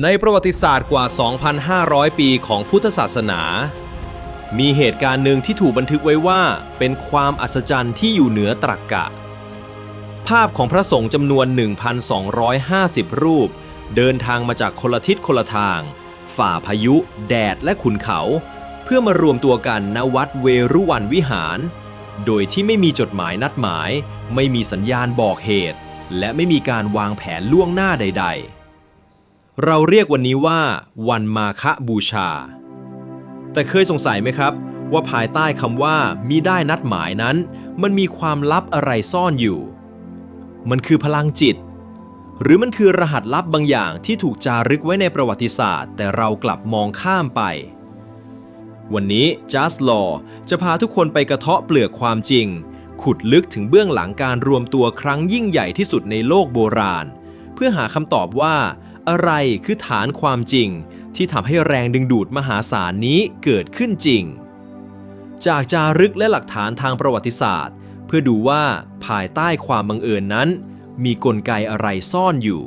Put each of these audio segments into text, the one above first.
ในประวัติศาสตร์กว่า 2,500 ปีของพุทธศาสนามีเหตุการณ์หนึ่งที่ถูกบันทึกไว้ว่าเป็นความอัศจรรย์ที่อยู่เหนือตรรกะภาพของพระสงฆ์จำนวน 1,250 รูปเดินทางมาจากคนละทิศคนละทางฝ่าพายุแดดและขุนเขาเพื่อมารวมตัวกันณวัดเวรุวันวิหารโดยที่ไม่มีจดหมายนัดหมายไม่มีสัญญาณบอกเหตุและไม่มีการวางแผนล่วงหน้าใดๆเราเรียกวันนี้ว่าวันมาฆบูชาแต่เคยสงสัยไหมครับว่าภายใต้คำว่ามิได้นัดหมายนั้นมันมีความลับอะไรซ่อนอยู่มันคือพลังจิตหรือมันคือรหัสลับบางอย่างที่ถูกจารึกไว้ในประวัติศาสตร์แต่เรากลับมองข้ามไปวันนี้ Just Law จะพาทุกคนไปกระเทาะเปลือกความจริงขุดลึกถึงเบื้องหลังการรวมตัวครั้งยิ่งใหญ่ที่สุดในโลกโบราณเพื่อหาคำตอบว่าอะไรคือฐานความจริงที่ทำให้แรงดึงดูดมหาศาลนี้เกิดขึ้นจริงจากจารึกและหลักฐานทางประวัติศาสตร์เพื่อดูว่าภายใต้ความบังเอิญนั้นมีกลไกอะไรซ่อนอยู่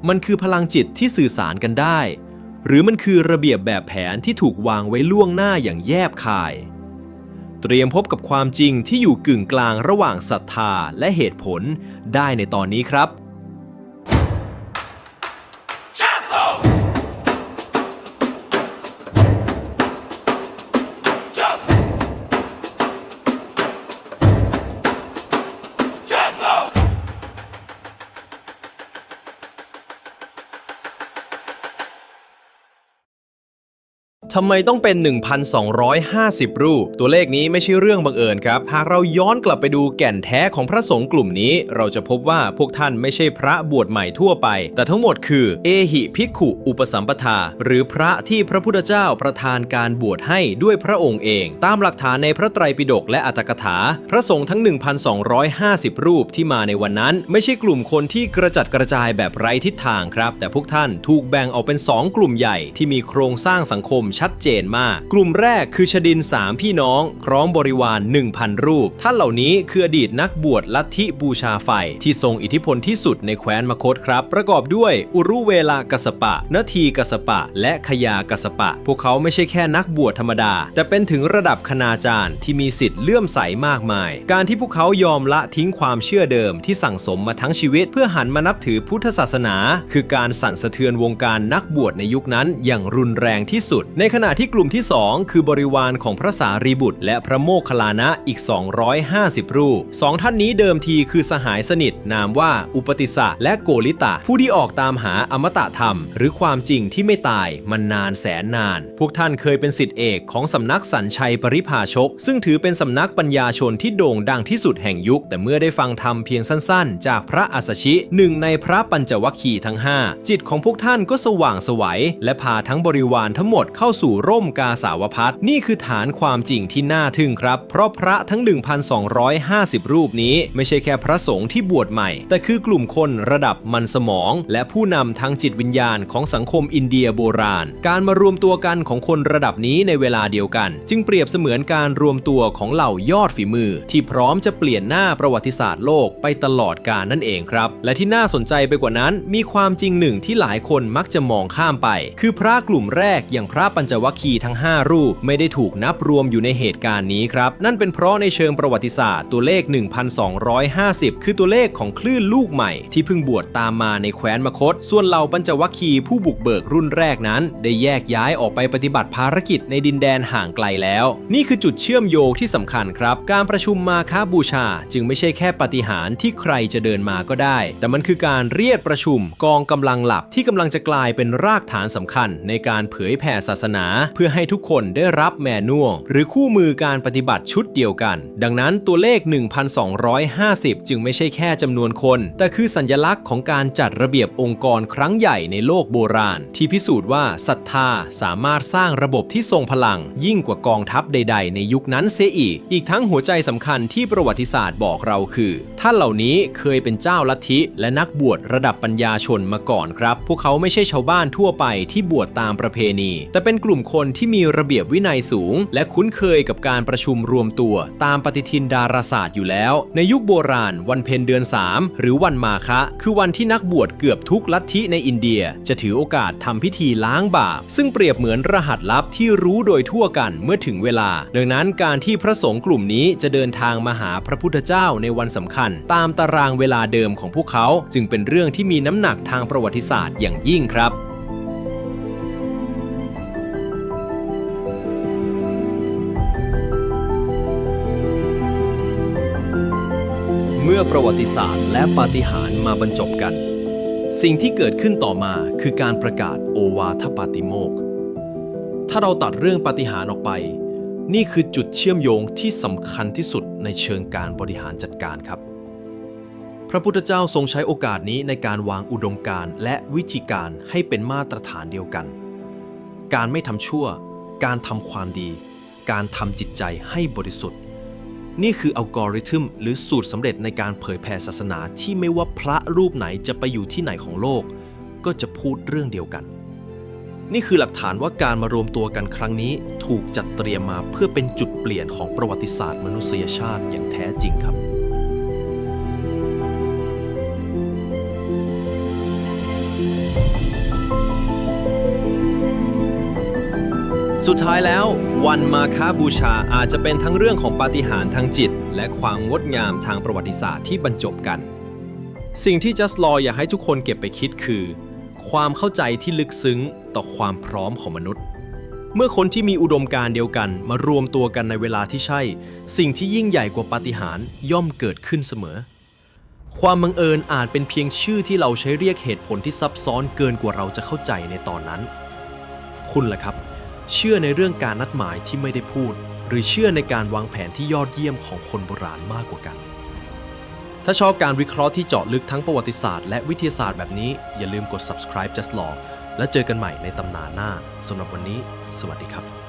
มันคือพลังจิตที่สื่อสารกันได้หรือมันคือระเบียบแบบแผนที่ถูกวางไว้ล่วงหน้าอย่างแยบคายเตรียมพบกับความจริงที่อยู่กึ่งกลางระหว่างศรัทธาและเหตุผลได้ในตอนนี้ครับทำไมต้องเป็น 1,250 รูปตัวเลขนี้ไม่ใช่เรื่องบังเอิญครับหากเราย้อนกลับไปดูแก่นแท้ของพระสงฆ์กลุ่มนี้เราจะพบว่าพวกท่านไม่ใช่พระบวชใหม่ทั่วไปแต่ทั้งหมดคือเอหิภิกขุอุปสัมปทาหรือพระที่พระพุทธเจ้าประทานการบวชให้ด้วยพระองค์เองตามหลักฐานในพระไตรปิฎกและอรรถกถาพระสงฆ์ทั้ง 1,250 รูปที่มาในวันนั้นไม่ใช่กลุ่มคนที่กระจัดกระจายแบบไร้ทิศทางครับแต่พวกท่านถูกแบ่งออกเป็น 2 กลุ่มใหญ่ที่มีโครงสร้างสังคมชัดเจนมากกลุ่มแรกคือชดิน3พี่น้องพร้อมบริวาร 1,000 รูปท่านเหล่านี้คืออดีตนักบวชลัทธิบูชาไฟที่ทรงอิทธิพลที่สุดในแคว้นมคธครับประกอบด้วยอุรุเวลากัสสปะนาทีกัสสปะและขยากัสสปะพวกเขาไม่ใช่แค่นักบวชธรรมดาแต่เป็นถึงระดับคณาจารย์ที่มีสิทธิ์เลื่อมใสมากมายการที่พวกเขายอมละทิ้งความเชื่อเดิมที่สั่งสมมาทั้งชีวิตเพื่อหันมานับถือพุทธศาสนาคือการสั่นสะเทือนวงการนักบวชในยุคนั้นอย่างรุนแรงที่สุดในขณะที่กลุ่มที่2คือบริวารของพระสารีบุตรและพระโมคคัลลานะอีก250รูป2ท่านนี้เดิมทีคือสหายสนิทนามว่าอุปติสสะและโกริตะผู้ที่ออกตามหาอมตะธรรมหรือความจริงที่ไม่ตายมานานแสนนานพวกท่านเคยเป็นศิษย์เอกของสำนักสัญชัยปริภาชกซึ่งถือเป็นสำนักปัญญาชนที่โด่งดังที่สุดแห่งยุคแต่เมื่อได้ฟังธรรมเพียงสั้นๆจากพระอัสสชิหนึ่งในพระปัญจวัคคีย์ทั้ง5จิตของพวกท่านก็สว่างไสวและพาทั้งบริวารทั้งหมดเข้าสู่ร่มกาสาวพัสนี่คือฐานความจริงที่น่าทึ่งครับเพราะพระทั้ง 1,250 รูปนี้ไม่ใช่แค่พระสงฆ์ที่บวชใหม่แต่คือกลุ่มคนระดับมันสมองและผู้นำทางจิตวิญญาณของสังคมอินเดียโบราณการมารวมตัวกันของคนระดับนี้ในเวลาเดียวกันจึงเปรียบเสมือนการรวมตัวของเหล่ายอดฝีมือที่พร้อมจะเปลี่ยนหน้าประวัติศาสตร์โลกไปตลอดกาลนั่นเองครับและที่น่าสนใจไปกว่านั้นมีความจริงหนึ่งที่หลายคนมักจะมองข้ามไปคือพระกลุ่มแรกอย่างพระปัญจวัคคีย์ทั้ง5รูปไม่ได้ถูกนับรวมอยู่ในเหตุการณ์นี้ครับนั่นเป็นเพราะในเชิงประวัติศาสตร์ตัวเลข 1,250 คือตัวเลขของคลื่นลูกใหม่ที่เพิ่งบวชตามมาในแคว้นมคธส่วนเหล่าปัญจวัคคีย์ผู้บุกเบิกรุ่นแรกนั้นได้แยกย้ายออกไปปฏิบัติภารกิจในดินแดนห่างไกลแล้วนี่คือจุดเชื่อมโยงที่สำคัญครับการประชุมมาฆบูชาจึงไม่ใช่แค่ปาฏิหาริย์ที่ใครจะเดินมาก็ได้แต่มันคือการเรียกประชุมกองกำลังหลับที่กำลังจะกลายเป็นรากฐานสำคัญในการเผยแผ่ศาสนาเพื่อให้ทุกคนได้รับแมนวลหรือคู่มือการปฏิบัติชุดเดียวกันดังนั้นตัวเลข 1,250 จึงไม่ใช่แค่จำนวนคนแต่คือสัญลักษณ์ของการจัดระเบียบองค์กรครั้งใหญ่ในโลกโบราณที่พิสูจน์ว่าศรัทธาสามารถสร้างระบบที่ทรงพลังยิ่งกว่ากองทัพใดๆในยุคนั้นเสียอีกทั้งหัวใจสำคัญที่ประวัติศาสตร์บอกเราคือท่านเหล่านี้เคยเป็นเจ้าลัทธิและนักบวชระดับปัญญาชนมาก่อนครับพวกเขาไม่ใช่ชาวบ้านทั่วไปที่บวชตามประเพณีแต่เป็นก ลุ่มคนที่มีระเบียบวินัยสูงและคุ้นเคยกับการประชุมรวมตัวตามปฏิทินดาราศาสตร์อยู่แล้วในยุคโบราณวันเพ็ญเดือน3หรือวันมาฆะคือวันที่นักบวชเกือบทุกลัทธิในอินเดียจะถือโอกาสทำพิธีล้างบาปซึ่งเปรียบเหมือนรหัสลับที่รู้โดยทั่วกันเมื่อถึงเวลาดังนั้นการที่พระสงฆ์กลุ่มนี้จะเดินทางมาหาพระพุทธเจ้าในวันสำคัญตามตารางเวลาเดิมของพวกเขาจึงเป็นเรื่องที่มีน้ำหนักทางประวัติศาสตร์อย่างยิ่งครับเมื่อประวัติศาสตร์และปาฏิหาริย์มาบรรจบกันสิ่งที่เกิดขึ้นต่อมาคือการประกาศโอวาทปาติโมกข์ถ้าเราตัดเรื่องปาฏิหาริย์ออกไปนี่คือจุดเชื่อมโยงที่สำคัญที่สุดในเชิงการบริหารจัดการครับพระพุทธเจ้าทรงใช้โอกาสนี้ในการวางอุดมการณ์และวิธีการให้เป็นมาตรฐานเดียวกันการไม่ทำชั่วการทำความดีการทำจิตใจให้บริสุทธิ์นี่คืออัลกอริทึมหรือสูตรสำเร็จในการเผยแผ่ศาสนาที่ไม่ว่าพระรูปไหนจะไปอยู่ที่ไหนของโลกก็จะพูดเรื่องเดียวกันนี่คือหลักฐานว่าการมารวมตัวกันครั้งนี้ถูกจัดเตรียมมาเพื่อเป็นจุดเปลี่ยนของประวัติศาสตร์มนุษยชาติอย่างแท้จริงครับสุดท้ายแล้ววันมาฆบูชาอาจจะเป็นทั้งเรื่องของปาฏิหาริย์ทางจิตและความงดงามทางประวัติศาสตร์ที่บรรจบกันสิ่งที่ Just Law อยากให้ทุกคนเก็บไปคิดคือความเข้าใจที่ลึกซึ้งต่อความพร้อมของมนุษย์เมื่อคนที่มีอุดมการณ์เดียวกันมารวมตัวกันในเวลาที่ใช่สิ่งที่ยิ่งใหญ่กว่าปาฏิหาริย์ย่อมเกิดขึ้นเสมอความบังเอิญอาจเป็นเพียงชื่อที่เราใช้เรียกเหตุผลที่ซับซ้อนเกินกว่าเราจะเข้าใจในตอนนั้นคุณล่ะครับเชื่อในเรื่องการนัดหมายที่ไม่ได้พูดหรือเชื่อในการวางแผนที่ยอดเยี่ยมของคนโบราณมากกว่ากันถ้าชอบการวิเคราะห์ที่เจาะลึกทั้งประวัติศาสตร์และวิทยาศาสตร์แบบนี้อย่าลืมกด subscribe Just Law และเจอกันใหม่ในตำนานหน้าสำหรับวันนี้สวัสดีครับ